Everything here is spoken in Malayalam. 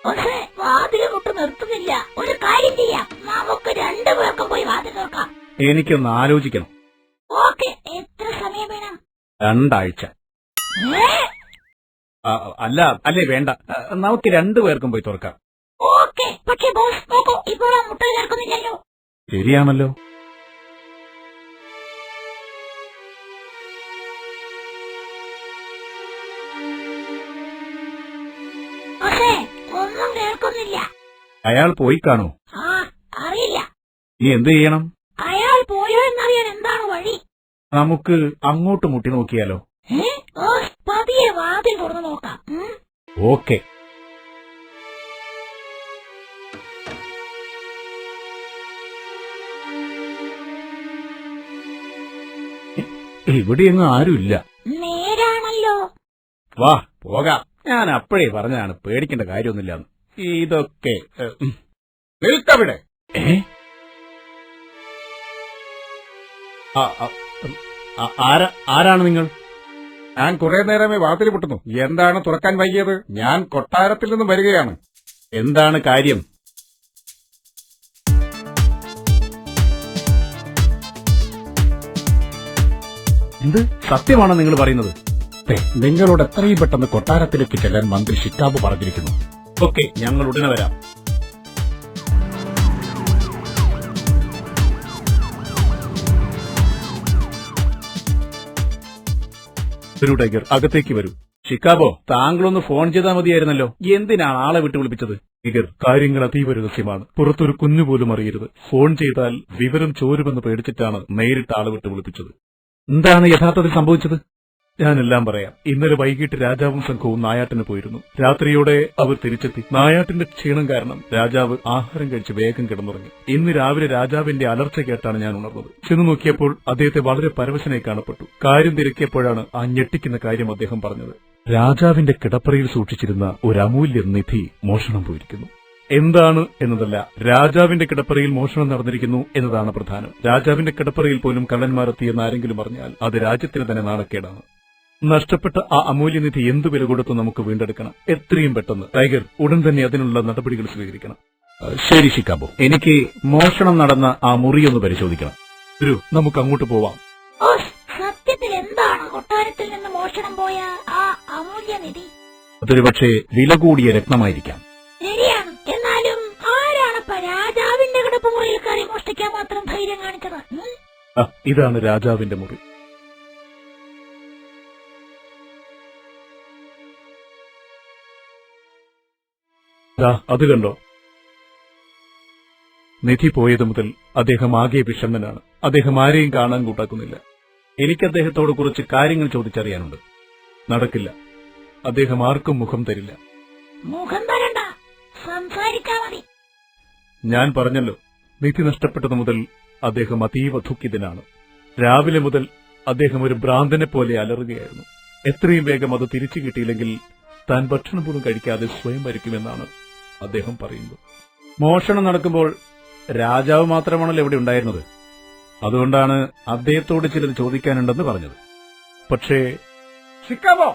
പക്ഷേ വാതിൽ കൊണ്ട് നിർത്തുന്നില്ല. ഒരു കാര്യം ചെയ്യാം, നമുക്ക് രണ്ടുപേർക്കും പോയി വാതിൽ നോക്കാം. എനിക്കൊന്ന് ആലോചിക്കണം. ഓക്കെ, എത്ര സമയം വേണം? 2 ആഴ്ച. അല്ലേ വേണ്ട, നമുക്ക് 2 പേർക്കും പോയി തുറക്കാം. ഓക്കെ, പക്ഷേ ബോസ് നോക്കൂ, ഇപ്പോൾ മുട്ട ചേർക്കുന്നില്ലല്ലോ. ശരിയാണല്ലോ. ഒന്നും കേൾക്കുന്നില്ല. അയാൾ പോയി കാണൂ? അറിയില്ല. നീ എന്ത് ചെയ്യണം? അയാൾ പോയോ എന്നറിയാൻ എന്താണ് വഴി? നമുക്ക് അങ്ങോട്ട് മുട്ടി നോക്കിയാലോ? പതിയെ വാതിൽ തുറന്നു നോക്കാം. ഓക്കെ. ഇവിടെയൊന്നും ആരുമില്ല. നേരാണല്ലോ. വാ പോകാം. ഞാൻ അപ്പോഴേ പറഞ്ഞാണ് പേടിക്കേണ്ട കാര്യമൊന്നുമില്ലാന്ന്. ഇതൊക്കെ നിൽക്കവിടെ. ആരാണ് നിങ്ങൾ? ഞാൻ കുറെ നേരമേ വാതിൽ പൊട്ടുന്നു. എന്താണ് തുറക്കാൻ വൈകിയത്? ഞാൻ കൊട്ടാരത്തിൽ നിന്നും വരികയാണ്. എന്താണ് കാര്യം? എന്ത് സത്യമാണോ നിങ്ങൾ പറയുന്നത്? നിങ്ങളോട് എത്രയും പെട്ടെന്ന് കൊട്ടാരത്തിലേക്ക് ചെല്ലാൻ മന്ത്രി ഷിക്കാബ് പറഞ്ഞിരിക്കുന്നു. ഓക്കെ, ഞങ്ങൾ ഉടനെ വരാം. വരൂ ടൈഗർ, അകത്തേക്ക് വരൂ. ഷിക്കാബോ, താങ്കളൊന്ന് ഫോൺ ചെയ്താൽ മതിയായിരുന്നല്ലോ. എന്തിനാണ് ആളെ വിട്ടു വിളിപ്പിച്ചത്? ടൈഗർ, കാര്യങ്ങൾ അതീവ രഹസ്യമാണ്. പുറത്തൊരു കുഞ്ഞുപോലും അറിയരുത്. ഫോൺ ചെയ്താൽ വിവരം ചോരുമെന്ന് പേടിച്ചിട്ടാണ് നേരിട്ട് ആളെ വിട്ടു വിളിപ്പിച്ചത്. എന്താണ് യഥാർത്ഥത്തിൽ സംഭവിച്ചത്? ഞാനെല്ലാം പറയാം. ഇന്നലെ വൈകിട്ട് രാജാവും സംഘവും നായാട്ടിന് പോയിരുന്നു. രാത്രിയോടെ അവർ തിരിച്ചെത്തി. നായാട്ടിന്റെ ക്ഷീണം കാരണം രാജാവ് ആഹാരം കഴിച്ച് വേഗം കിടന്നുറങ്ങി. ഇന്ന് രാവിലെ രാജാവിന്റെ അലർച്ച കേട്ടാണ് ഞാൻ ഉണർന്നത്. ചെന്നു നോക്കിയപ്പോൾ അദ്ദേഹത്തെ വളരെ പരവശനായി കാണപ്പെട്ടു. കാര്യം തിരക്കിയപ്പോഴാണ് ആ ഞെട്ടിക്കുന്ന കാര്യം അദ്ദേഹം പറഞ്ഞത്. രാജാവിന്റെ കിടപ്പറയിൽ സൂക്ഷിച്ചിരുന്ന ഒരു അമൂല്യ നിധി മോഷണം പോയിരിക്കുന്നു. എന്താണ് എന്നതല്ല, രാജാവിന്റെ കിടപ്പറയിൽ മോഷണം നടന്നിരിക്കുന്നു എന്നതാണ് പ്രധാനം. രാജാവിന്റെ കിടപ്പറയിൽ പോലും കള്ളന്മാരെത്തിയെന്ന് ആരെങ്കിലും പറഞ്ഞാൽ അത് രാജ്യത്തിന് തന്നെ നാണക്കേടാണ്. നഷ്ടപ്പെട്ട ആ അമൂല്യനിധി എന്തു വില കൊടുത്ത് നമുക്ക് വീണ്ടെടുക്കണം. എത്രയും പെട്ടെന്ന്. ടൈഗർ, ഉടൻ തന്നെ അതിനുള്ള നടപടികൾ സ്വീകരിക്കണം. ശരി ഷിക്കാബോ, എനിക്ക് മോഷണം നടന്ന ആ മുറിയൊന്ന് പരിശോധിക്കണം. വരൂ, നമുക്ക് അങ്ങോട്ട് പോവാം. സത്യത്തിൽ എന്താണ് കൊട്ടാരത്തിൽ നിന്ന് മോഷണം പോയ ആ അമൂല്യനിധി? അതൊരു പക്ഷേ വില കൂടിയ രത്നമായിരിക്കാം. ശരിയാണ്. എന്നാലും ആരാണപ്പ രാജാവിന്റെ കിടപ്പുമുറിയിൽ കയറി മോഷ്ടിക്കാൻ മാത്രം ധൈര്യം കാണിച്ചത്? ഇതാണ് രാജാവിന്റെ മുറി. അത് കണ്ടോ? നിധി പോയത് മുതൽ അദ്ദേഹം ആകെ വിഷമനാണ്. അദ്ദേഹം ആരെയും കാണാൻ കൂട്ടാക്കുന്നില്ല. എനിക്ക് അദ്ദേഹത്തോട് കുറച്ച് കാര്യങ്ങൾ ചോദിച്ചറിയാനുണ്ട്. നടക്കില്ല. അദ്ദേഹം ആർക്കും മുഖം തരില്ല. മുഖം തരണ്ട, സംസാരിക്കാ മതി. ഞാൻ പറഞ്ഞല്ലോ, നിധി നഷ്ടപ്പെട്ടതു മുതൽ അദ്ദേഹം അതീവ ദുഃഖിതനാണ്. രാവിലെ മുതൽ അദ്ദേഹം ഒരു ഭ്രാന്തനെ പോലെ അലറുകയായിരുന്നു. എത്രയും വേഗം അത് തിരിച്ചു കിട്ടിയില്ലെങ്കിൽ താൻ ഭക്ഷണം പോലും കഴിക്കാതെ സ്വയം മരിക്കുമെന്നാണ് അദ്ദേഹം പറയുന്നത്. മോഷണം നടക്കുമ്പോൾ രാജാവ് മാത്രമാണല്ലോ ഇവിടെ ഉണ്ടായിരുന്നത്. അതുകൊണ്ടാണ് അദ്ദേഹത്തോട് ചിലത് ചോദിക്കാനുണ്ടെന്ന് പറഞ്ഞത്. പക്ഷേ ഷിക്കാബോ,